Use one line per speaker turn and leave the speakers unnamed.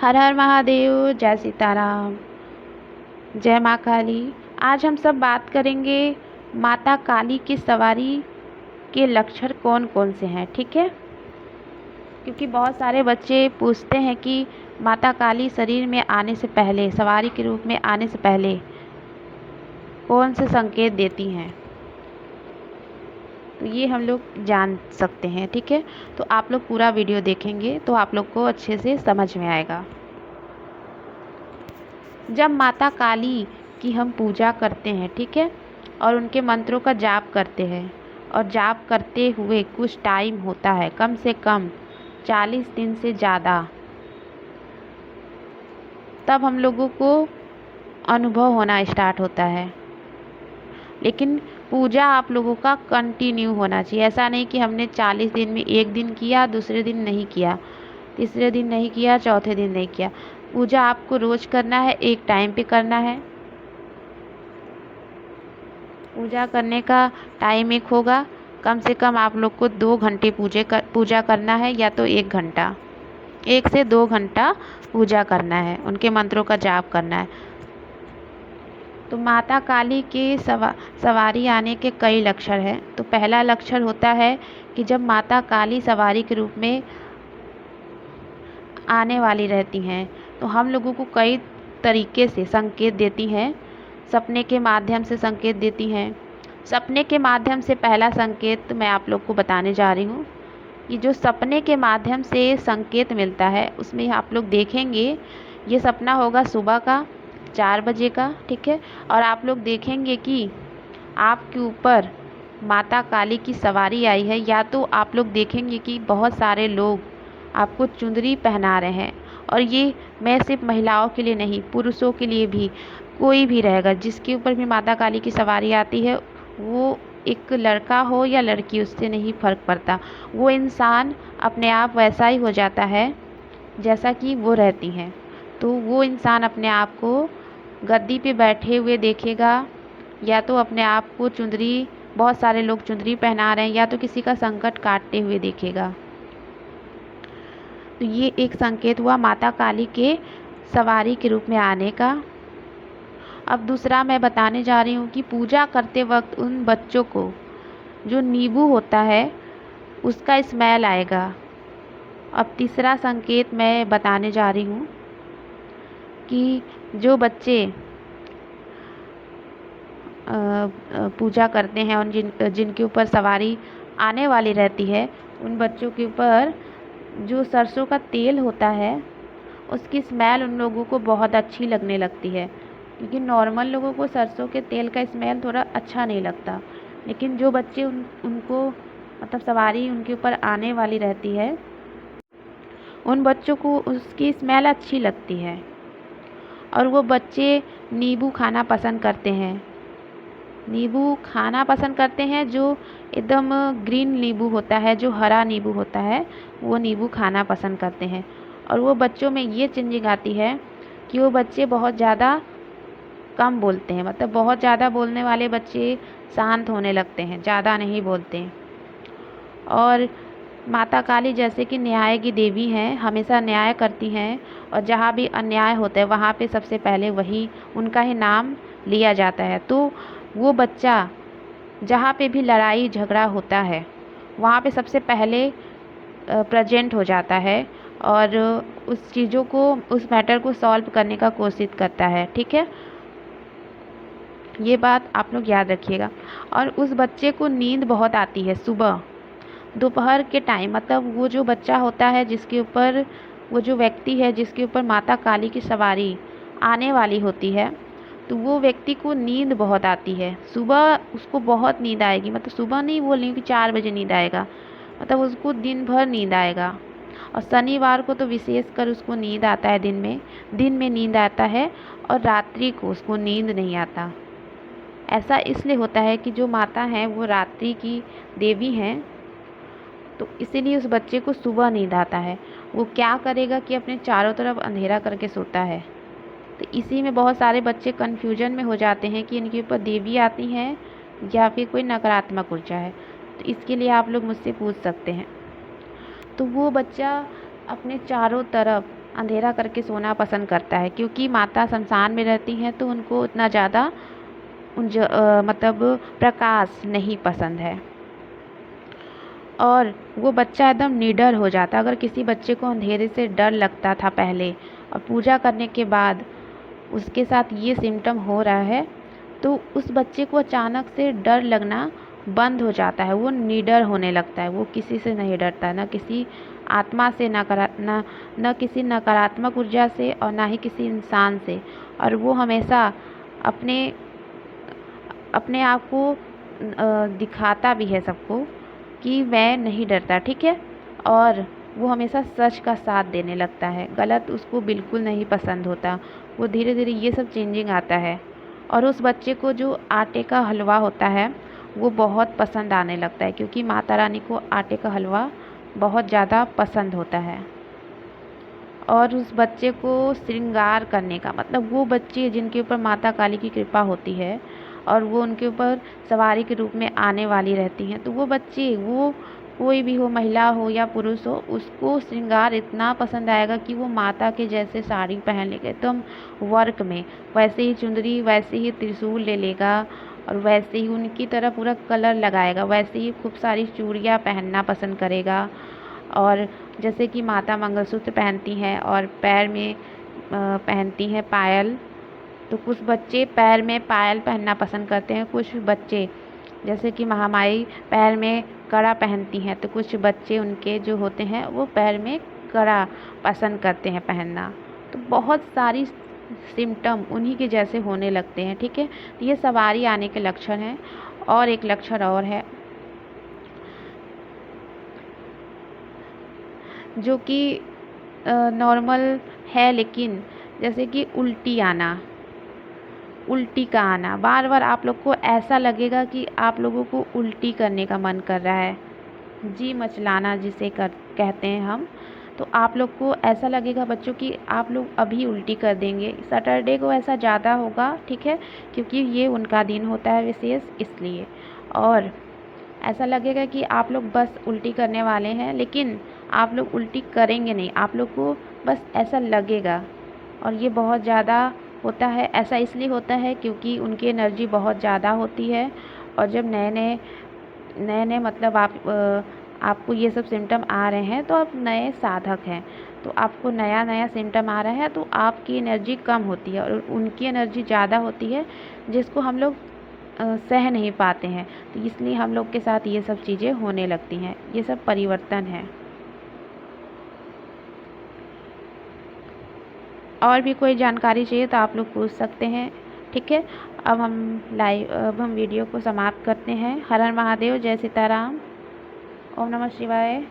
हर हर महादेव, जय सीताराम, जय माँ काली। आज हम सब बात करेंगे माता काली की सवारी के लक्षण कौन कौन से हैं, ठीक है। क्योंकि बहुत सारे बच्चे पूछते हैं कि माता काली शरीर में आने से पहले, सवारी के रूप में आने से पहले कौन से संकेत देती हैं, तो ये हम लोग जान सकते हैं, ठीक है। तो आप लोग पूरा वीडियो देखेंगे तो आप लोग को अच्छे से समझ में आएगा। जब माता काली की हम पूजा करते हैं, ठीक है, और उनके मंत्रों का जाप करते हैं, और जाप करते हुए कुछ टाइम होता है, कम से कम 40 दिन से ज़्यादा, तब हम लोगों को अनुभव होना स्टार्ट होता है। लेकिन पूजा आप लोगों का कंटिन्यू होना चाहिए। ऐसा नहीं कि हमने 40 दिन में एक दिन किया, दूसरे दिन नहीं किया, तीसरे दिन नहीं किया, चौथे दिन नहीं किया। पूजा आपको रोज़ करना है, एक टाइम पे करना है। पूजा करने का टाइम एक होगा, कम से कम आप लोग को 2 घंटे पूजा करना है, या तो 1 घंटा, 1 से 2 घंटा पूजा करना है, उनके मंत्रों का जाप करना है। तो माता काली के सवारी आने के कई लक्षण हैं। तो पहला लक्षण होता है कि जब माता काली सवारी के रूप में आने वाली रहती हैं, तो हम लोगों को कई तरीके से संकेत देती हैं। सपने के माध्यम से संकेत देती हैं। सपने के माध्यम से पहला संकेत मैं आप लोग को बताने जा रही हूँ कि जो सपने के माध्यम से संकेत मिलता है, उसमें आप लोग देखेंगे, ये सपना होगा सुबह का 4 बजे का, ठीक है। और आप लोग देखेंगे कि आपके ऊपर माता काली की सवारी आई है, या तो आप लोग देखेंगे कि बहुत सारे लोग आपको चुंदरी पहना रहे हैं। और ये मैं सिर्फ महिलाओं के लिए नहीं, पुरुषों के लिए भी, कोई भी रहेगा जिसके ऊपर भी माता काली की सवारी आती है, वो एक लड़का हो या लड़की, उससे नहीं फ़र्क पड़ता। वो इंसान अपने आप वैसा ही हो जाता है जैसा कि वो रहती हैं। तो वो इंसान अपने आप को गद्दी पे बैठे हुए देखेगा, या तो अपने आप को चुंदरी, बहुत सारे लोग चुंदरी पहना रहे हैं, या तो किसी का संकट काटते हुए देखेगा। तो ये एक संकेत हुआ माता काली के सवारी के रूप में आने का। अब दूसरा मैं बताने जा रही हूँ कि पूजा करते वक्त उन बच्चों को जो नींबू होता है उसका स्मेल आएगा। अब तीसरा संकेत मैं बताने जा रही हूँ कि जो बच्चे पूजा करते हैं और जिनके ऊपर सवारी आने वाली रहती है, उन बच्चों के ऊपर जो सरसों का तेल होता है, उसकी स्मेल उन लोगों को बहुत अच्छी लगने लगती है। क्योंकि नॉर्मल लोगों को सरसों के तेल का स्मेल थोड़ा अच्छा नहीं लगता, लेकिन जो बच्चे उनको मतलब सवारी उनके ऊपर आने वाली रहती है, उन बच्चों को उसकी स्मेल अच्छी लगती है। और वो बच्चे नींबू खाना पसंद करते हैं। नींबू खाना पसंद करते हैं, जो एकदम ग्रीन नींबू होता है, जो हरा नींबू होता है, वो नींबू खाना पसंद करते हैं। और वो बच्चों में ये चेंजिंग आती है कि वो बच्चे बहुत ज़्यादा कम बोलते हैं। मतलब बहुत ज़्यादा बोलने वाले बच्चे शांत होने लगते हैं, ज़्यादा नहीं बोलते हैं। और माता काली जैसे कि न्याय की देवी हैं, हमेशा न्याय करती हैं, और जहाँ भी अन्याय होता है वहाँ पे सबसे पहले वही उनका ही नाम लिया जाता है। तो वो बच्चा जहाँ पे भी लड़ाई झगड़ा होता है, वहाँ पे सबसे पहले प्रेजेंट हो जाता है, और उस चीज़ों को, उस मैटर को सॉल्व करने का कोशिश करता है, ठीक है। ये बात आप लोग याद रखिएगा। और उस बच्चे को नींद बहुत आती है सुबह, दोपहर के टाइम। मतलब वो जो बच्चा होता है जिसके ऊपर, वो जो व्यक्ति है जिसके ऊपर माता काली की सवारी आने वाली होती है, तो वो व्यक्ति को नींद बहुत आती है। सुबह उसको बहुत नींद आएगी, मतलब सुबह नहीं बोल रही हूँ कि 4 बजे नींद आएगा, मतलब उसको दिन भर नींद आएगा। और शनिवार को तो विशेष कर उसको नींद आता है, दिन में नींद आता है, और रात्रि को उसको नींद नहीं आता। ऐसा इसलिए होता है कि जो माता हैं वो रात्रि की देवी हैं, तो इसीलिए उस बच्चे को सुबह नींद आता है। वो क्या करेगा कि अपने चारों तरफ अंधेरा करके सोता है। तो इसी में बहुत सारे बच्चे कन्फ्यूजन में हो जाते हैं कि इनके ऊपर देवी आती हैं या फिर कोई नकारात्मक ऊर्जा है। तो इसके लिए आप लोग मुझसे पूछ सकते हैं। तो वो बच्चा अपने चारों तरफ अंधेरा करके सोना पसंद करता है, क्योंकि माता शमशान में रहती हैं तो उनको उतना ज़्यादा मतलब प्रकाश नहीं पसंद है। और वो बच्चा एकदम निडर हो जाता। अगर किसी बच्चे को अंधेरे से डर लगता था पहले और पूजा करने के बाद उसके साथ ये सिम्टम हो रहा है, तो उस बच्चे को अचानक से डर लगना बंद हो जाता है। वो निडर होने लगता है, वो किसी से नहीं डरता, ना किसी आत्मा से, ना किसी नकारात्मक ऊर्जा से और ना ही किसी इंसान से। और वो हमेशा अपने अपने आप को दिखाता भी है सबको कि मैं नहीं डरता, ठीक है। और वो हमेशा सच का साथ देने लगता है, गलत उसको बिल्कुल नहीं पसंद होता। वो धीरे धीरे ये सब चेंजिंग आता है। और उस बच्चे को जो आटे का हलवा होता है वो बहुत पसंद आने लगता है, क्योंकि माता रानी को आटे का हलवा बहुत ज़्यादा पसंद होता है। और उस बच्चे को श्रृंगार करने का मतलब, वो बच्चे जिनके ऊपर माता काली की कृपा होती है और वो उनके ऊपर सवारी के रूप में आने वाली रहती हैं, तो वो बच्चे, वो कोई भी हो, महिला हो या पुरुष हो, उसको श्रृंगार इतना पसंद आएगा कि वो माता के जैसे साड़ी पहन लेगा एकदम वर्क में, वैसे ही चुंदरी, वैसे ही त्रिशूल ले लेगा और वैसे ही उनकी तरह पूरा कलर लगाएगा, वैसे ही खूब सारी चूड़ियाँ पहनना पसंद करेगा। और जैसे कि माता मंगलसूत्र पहनती हैं और पैर में पहनती हैं पायल, तो कुछ बच्चे पैर में पायल पहनना पसंद करते हैं। कुछ बच्चे जैसे कि महामाई पैर में कड़ा पहनती हैं, तो कुछ बच्चे उनके जो होते हैं वो पैर में कड़ा पसंद करते हैं पहनना। तो बहुत सारी सिम्टम उन्हीं के जैसे होने लगते हैं, ठीक है। तो ये सवारी आने के लक्षण हैं। और एक लक्षण और है जो कि नॉर्मल है, लेकिन जैसे कि उल्टी का आना, बार बार आप लोग को ऐसा लगेगा कि आप लोगों को उल्टी करने का मन कर रहा है, जी मचलाना जिसे कहते हैं हम। तो आप लोग को ऐसा लगेगा बच्चों कि आप लोग अभी उल्टी कर देंगे। सैटरडे को ऐसा ज़्यादा होगा, ठीक है, क्योंकि ये उनका दिन होता है विशेष, इसलिए। और ऐसा लगेगा कि आप लोग बस उल्टी करने वाले हैं, लेकिन आप लोग उल्टी करेंगे नहीं, आप लोग को बस ऐसा लगेगा। और ये बहुत ज़्यादा होता है। ऐसा इसलिए होता है क्योंकि उनकी एनर्जी बहुत ज़्यादा होती है। और जब नए नए मतलब आपको ये सब सिम्टम आ रहे हैं तो आप नए साधक हैं, तो आपको नया नया सिम्टम आ रहा है तो आपकी एनर्जी कम होती है और उनकी एनर्जी ज़्यादा होती है, जिसको हम लोग सह नहीं पाते हैं। तो इसलिए हम लोग के साथ ये सब चीज़ें होने लगती हैं। ये सब परिवर्तन है। और भी कोई जानकारी चाहिए तो आप लोग पूछ सकते हैं, ठीक है। अब हम वीडियो को समाप्त करते हैं। हर हर महादेव, जय सीताराम, ओम नमः शिवाय।